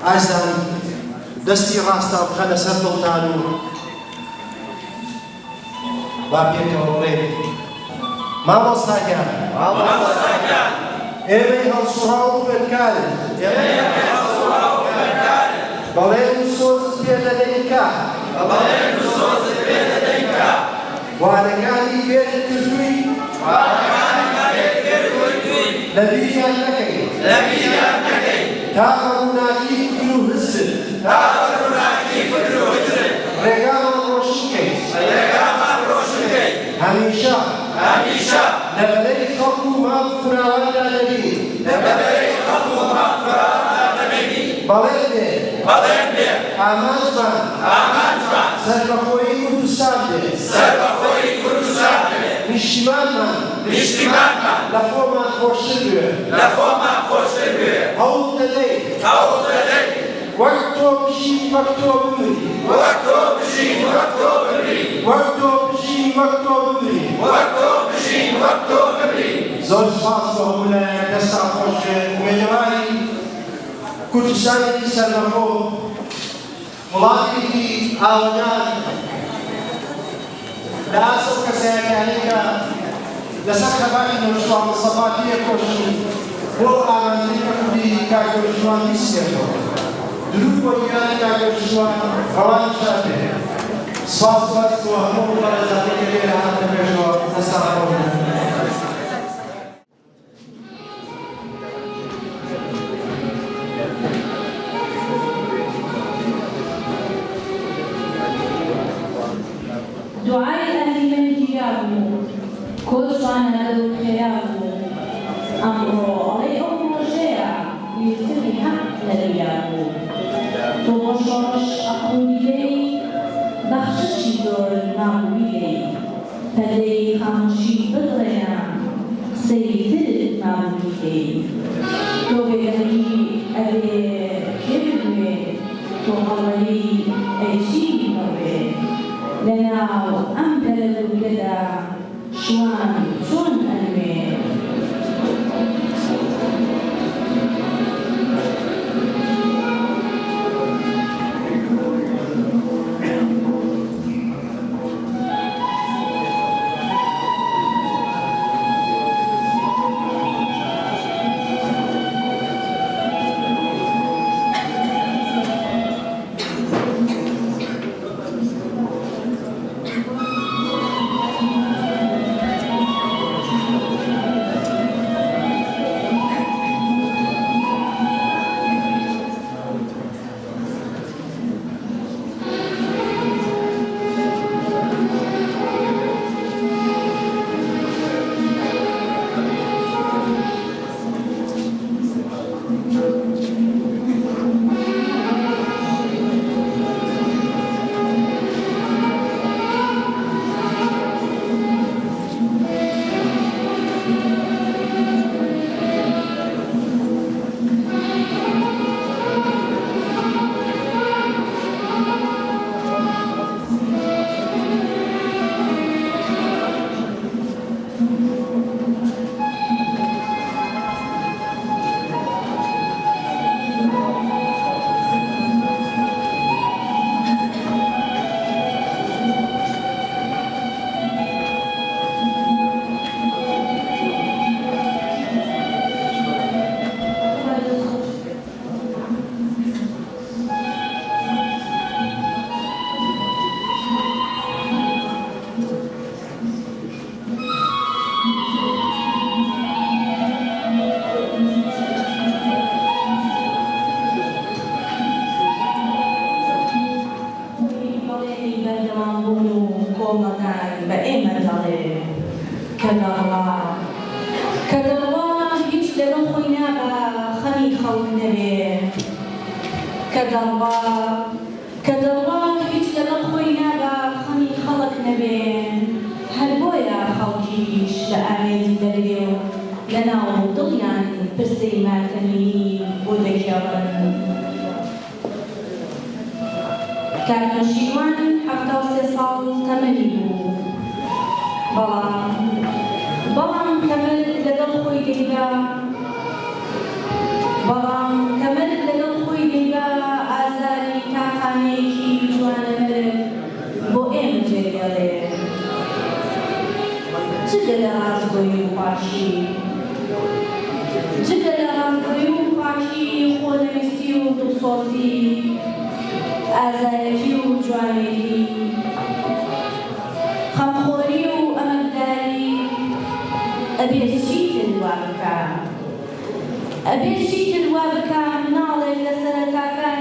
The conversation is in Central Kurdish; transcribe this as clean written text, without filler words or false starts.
ئازان دەستی ڕاستە بخە لەسەر دڵتان و با پێکەوە بڵێ مامۆستاگیان ئێمەی هەڵسوڕا و خوێندکارن بەڵێن سۆزت پێ دەدەین کە وانەکانی فێری کردووی لە بیریان نەکەین تا ڕووناکی فکر و هزرت ڕێگامان ڕۆشنکەین هەمیشە لە بەلەی خەڵق و ماڵ فراواندا دەبین بەڵێن بێ ئامانجمان سەربەخۆیی کوردستان بێ نیشتیمانمان لە خۆمان خۆشتر بێ هەوڵ دەدەین وەک تۆ بژین وەک تۆ بمری زۆر سپاس بۆ هەموو لایەنە دەستان خۆش وێنەواری کوردستانێکی سەربەخۆ وڵاتێکی ئاوەدان لە ئاسە و کەسایەکانی کە لەسەر خەباری نەوشتوان مستەفا پێکۆشی بۆ ئامانجەی کوردی کاک دەوشتوان بیستێتەوە درود بۆ گیانی کاک دەوشتوان ڕەوانی شاد بێ سپاس بۆ هەموو بەڕێزانەی کە لێرە هاتنە پێشەوە دەستان خۆش دعای ئەهلی من گیرا بوو کۆچوانە لەو خێرا بوو ئەمڕۆ ئەڵێ ئەو ڕۆژەیە لیرتری حەق لەدەویا بوو تۆ بۆ شۆڕش ئەقوویدەی بەخششی زۆر نابوویدەی پەلەی خاموشی بڵێە قسەی دل نابوویدەی تۆ بێدەنگی ئەبێ کێ بوێ تۆ هەڵەی ئەیچی بەوێ لەناو ئەم پەلەدورگەدا شوان چۆن ئەنوێ کەدەڵوا هیچ لەگەڵ خۆی نابا خەمی خەڵک نەبێن هەر بۆیە خەڵکیش لە ئامێزی دەرێ و لەناو دڵیان پرسەی ماتەنینی بۆ دەگێڕن کاکنەشیوان 73 ساڵ تەمەنی بوو بەڵام کەمەل لەگەڵ خۆی دەیدا جگە لە ڕاستگۆیی و پاشی جگە لە ڕاستگۆیی و پاشی خۆنەویستی و دڵسۆزی ئازایەتی و جوانێتی خەمخۆری و ئەمەکداری ئەبێت چیتر وا بکە ئەبێت چیتر وا بکە مناڵێک لە سەرەتاکانی